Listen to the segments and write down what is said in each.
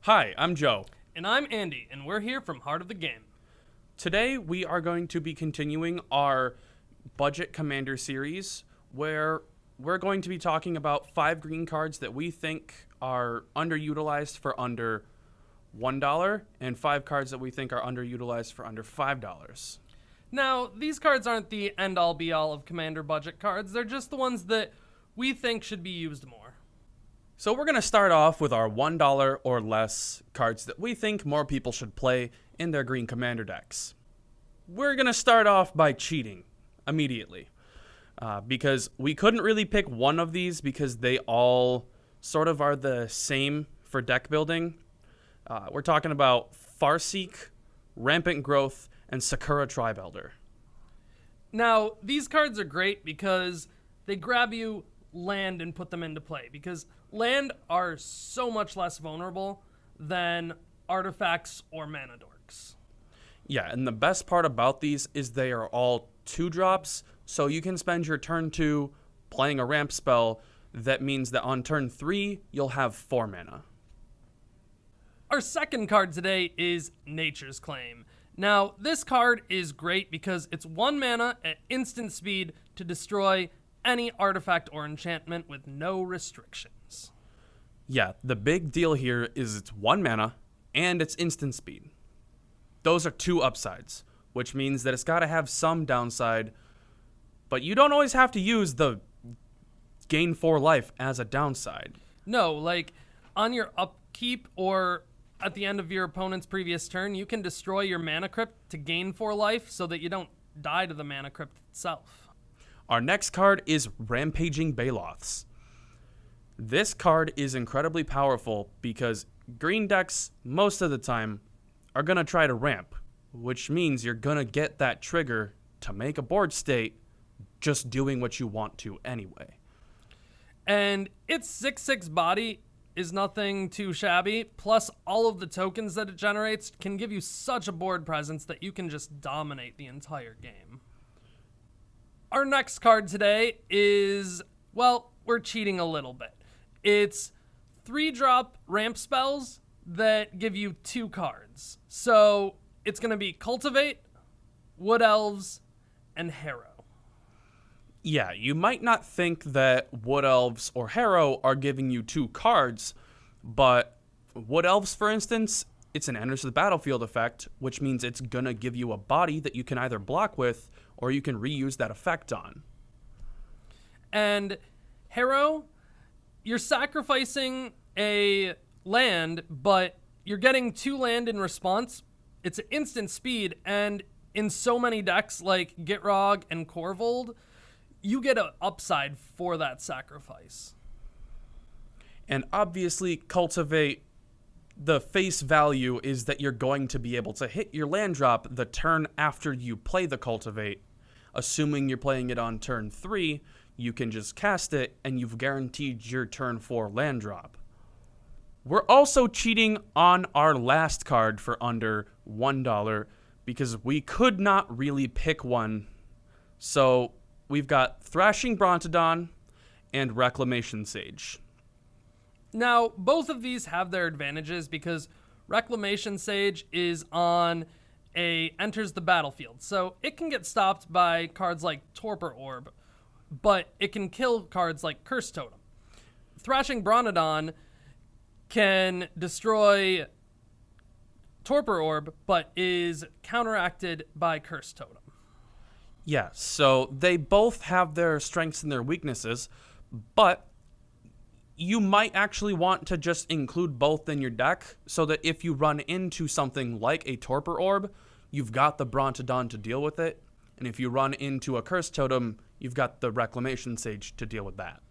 Hi, I'm Joe. And I'm Andy, and we're here from Heart of the Game. Today we are going to be continuing our Budget Commander series where we're going to be talking about 5 green cards that we think are underutilized for under $1 and 5 cards that we think are underutilized for under $5. Now, these cards aren't the end-all be-all of Commander budget cards. They're just the ones that we think should be used more. So we're going to start off with our $1 or less cards that we think more people should play in their green commander decks. We're going to start off by cheating immediately because we couldn't really pick one of these because they all sort of are the same for deck building. We're talking about Farseek, Rampant Growth, and Sakura Tribe Elder. Now, these cards are great because they grab you land and put them into play, because land are so much less vulnerable than artifacts or mana dorks. Yeah, and the best part about these is they are all 2-drops, so you can spend your turn 2 playing a ramp spell. That means that on turn 3, you'll have 4 mana. Our second card today is Nature's Claim. Now, this card is great because it's 1 mana at instant speed to destroy any artifact or enchantment with no restrictions. Yeah, the big deal here is it's 1 mana and it's instant speed. Those are 2 upsides, which means that it's got to have some downside, but you don't always have to use the gain 4 life as a downside. No, like on your upkeep or at the end of your opponent's previous turn, you can destroy your mana crypt to gain 4 life so that you don't die to the mana crypt itself. Our next card is Rampaging Baloths. This card is incredibly powerful because green decks, most of the time, are going to try to ramp, which means you're going to get that trigger to make a board state just doing what you want to anyway. And its 6/6 body is nothing too shabby, plus all of the tokens that it generates can give you such a board presence that you can just dominate the entire game. Our next card today is, well, we're cheating a little bit. It's 3-drop ramp spells that give you 2 cards. So it's going to be Cultivate, Wood Elves, and Harrow. Yeah, you might not think that Wood Elves or Harrow are giving you 2 cards, but Wood Elves, for instance, it's an enters the battlefield effect, which means it's going to give you a body that you can either block with or you can reuse that effect on. And Harrow, you're sacrificing a land, but you're getting 2 land in response. It's an instant speed, and in so many decks like Gitrog and Korvold, you get an upside for that sacrifice. And obviously, Cultivate, the face value is that you're going to be able to hit your land drop the turn after you play the Cultivate. Assuming you're playing it on turn 3, you can just cast it and you've guaranteed your turn 4 land drop. We're also cheating on our last card for under $1 because we could not really pick one. So we've got Thrashing Brontodon and Reclamation Sage. Now, both of these have their advantages because Reclamation Sage is on enters the battlefield, so it can get stopped by cards like Torpor Orb, but it can kill cards like Curse Totem. Thrashing Brontodon can destroy Torpor Orb, but is counteracted by Curse Totem. Yeah, so they both have their strengths and their weaknesses, but you might actually want to just include both in your deck so that if you run into something like a Torpor Orb, you've got the Brontodon to deal with it. And if you run into a Curse Totem, you've got the Reclamation Sage to deal with that.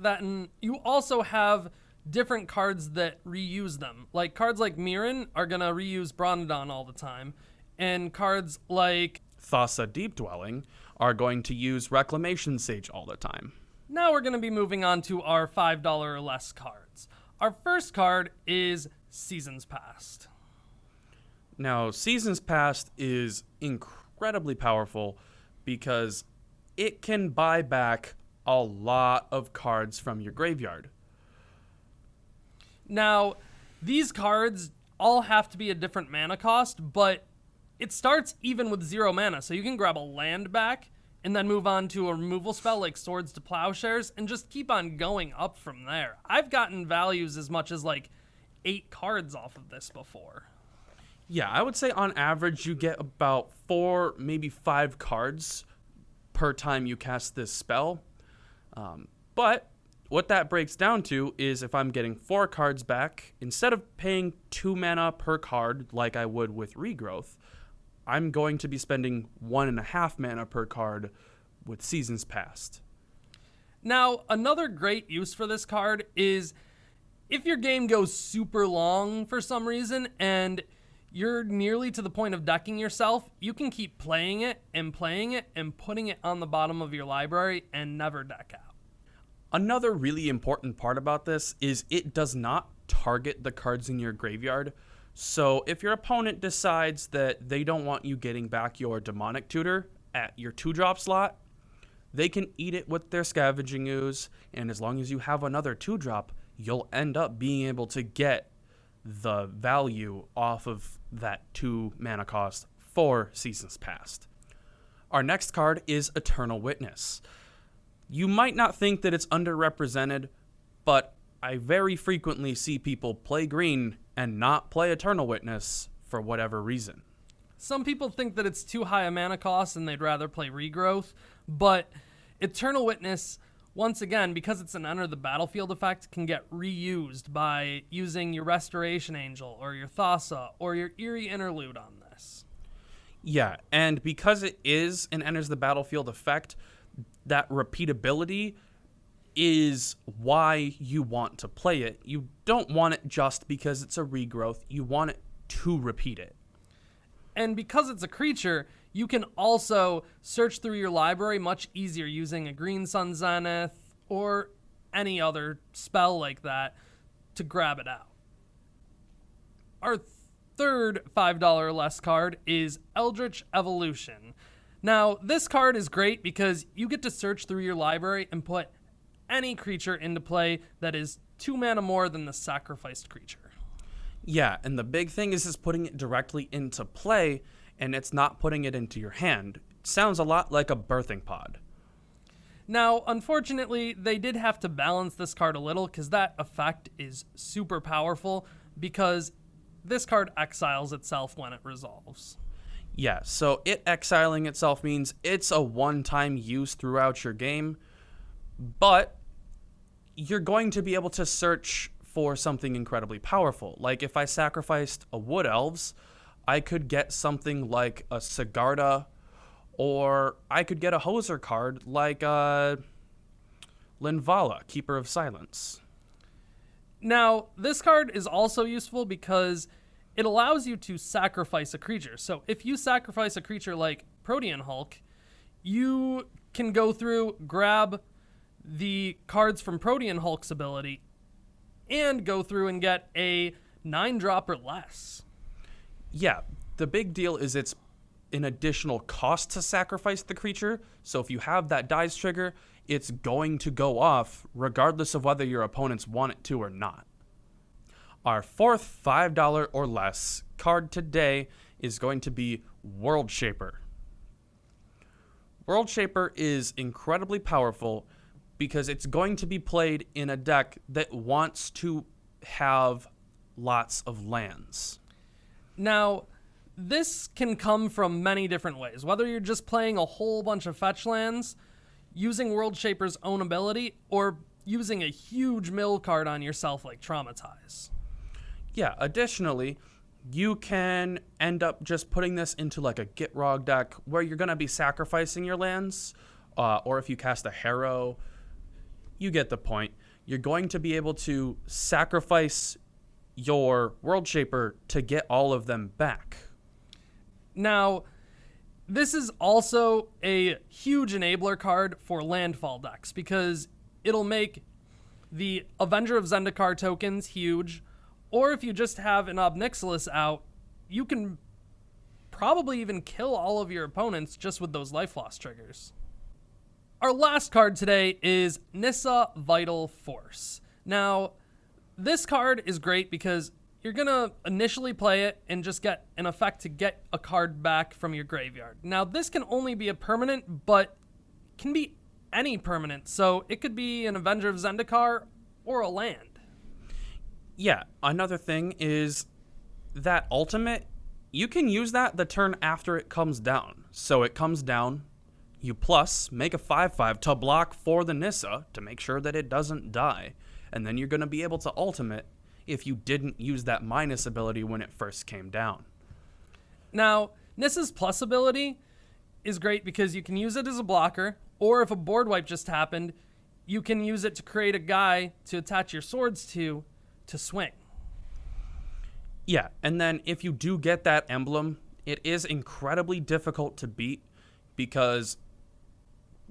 And you also have different cards that reuse them. Like cards like Mirren are going to reuse Brontodon all the time. And cards like Thassa Deep Dwelling are going to use Reclamation Sage all the time. Now we're going to be moving on to our $5 or less cards. Our first card is Seasons Past. Now, Seasons Past is incredibly powerful because it can buy back a lot of cards from your graveyard. Now, These cards all have to be a different mana cost, but it starts even with 0 mana, so you can grab a land back and then move on to a removal spell like Swords to Plowshares and just keep on going up from there. I've gotten values as much as like 8 cards off of this before. Yeah, I would say on average you get about 4, maybe 5 cards per time you cast this spell. But what that breaks down to is if I'm getting 4 cards back, instead of paying 2 mana per card like I would with Regrowth, I'm going to be spending 1.5 mana per card with Seasons Past. Now, another great use for this card is if your game goes super long for some reason and you're nearly to the point of decking yourself, you can keep playing it and putting it on the bottom of your library and never deck out. Another really important part about this is it does not target the cards in your graveyard. So if your opponent decides that they don't want you getting back your Demonic Tutor at your 2-drop slot, they can eat it with their Scavenging Ooze, and as long as you have another 2-drop, you'll end up being able to get the value off of that 2 mana cost for Seasons Past. Our next card is Eternal Witness. You might not think that it's underrepresented, but I very frequently see people play green and not play Eternal Witness for whatever reason. Some people think that it's too high a mana cost and they'd rather play Regrowth, but Eternal Witness, once again, because it's an Enter the Battlefield effect, can get reused by using your Restoration Angel or your Thassa or your Eerie Interlude on this. Yeah, and because it is an Enters the Battlefield effect, that repeatability is why you want to play it. You don't want it just because it's a regrowth. You want it to repeat it. And because it's a creature, you can also search through your library much easier using a Green Sun Zenith or any other spell like that to grab it out. Our third $5 or less card is Eldritch Evolution. Now, this card is great because you get to search through your library and put any creature into play that is 2 mana more than the sacrificed creature. Yeah, and the big thing is putting it directly into play, and it's not putting it into your hand. It sounds a lot like a birthing pod. Now, unfortunately, they did have to balance this card a little because that effect is super powerful because this card exiles itself when it resolves. Yeah, so it exiling itself means it's a one-time use throughout your game, but you're going to be able to search for something incredibly powerful. Like if I sacrificed a Wood Elves, I could get something like a Sigarda, or I could get a Hoser card like Linvala, Keeper of Silence. Now, this card is also useful because it allows you to sacrifice a creature. So if you sacrifice a creature like Protean Hulk, you can go through, grab the cards from Protean Hulk's ability, and go through and get a 9-drop or less. Yeah, the big deal is it's an additional cost to sacrifice the creature. So if you have that dies trigger, it's going to go off regardless of whether your opponents want it to or not. Our fourth $5 or less card today is going to be World Shaper. World Shaper is incredibly powerful because it's going to be played in a deck that wants to have lots of lands. Now, this can come from many different ways. Whether you're just playing a whole bunch of fetch lands, using World Shaper's own ability, or using a huge mill card on yourself like Traumatize. Yeah, additionally, you can end up just putting this into like a Gitrog deck where you're going to be sacrificing your lands, or if you cast a Harrow, you get the point. You're going to be able to sacrifice your World Shaper to get all of them back. Now, this is also a huge enabler card for landfall decks because it'll make the Avenger of Zendikar tokens huge, or if you just have an Ob Nixilis out, you can probably even kill all of your opponents just with those life loss triggers. Our last card today is Nissa Vital Force. Now, this card is great because you're going to initially play it and just get an effect to get a card back from your graveyard. Now, this can only be a permanent, but can be any permanent. So it could be an Avenger of Zendikar or a land. Yeah, another thing is that ultimate, you can use that the turn after it comes down. So it comes down, you plus make a 5/5 to block for the Nissa to make sure that it doesn't die. And then you're going to be able to ultimate if you didn't use that minus ability when it first came down. Now, Nissa's plus ability is great because you can use it as a blocker, or if a board wipe just happened, you can use it to create a guy to attach your swords to swing. Yeah, and then if you do get that emblem, it is incredibly difficult to beat because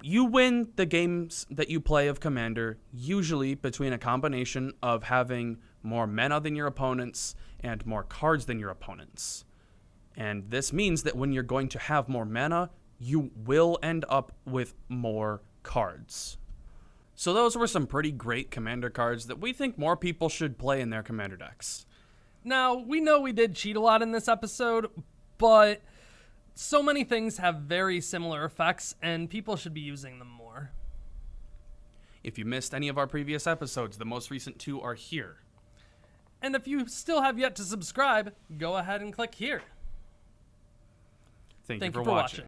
you win the games that you play of Commander usually between a combination of having more mana than your opponents and more cards than your opponents. And this means that when you're going to have more mana, you will end up with more cards. So those were some pretty great Commander cards that we think more people should play in their Commander decks. Now, we know we did cheat a lot in this episode, but so many things have very similar effects, and people should be using them more. If you missed any of our previous episodes, the most recent 2 are here. And if you still have yet to subscribe, go ahead and click here. Thank you for watching. watching.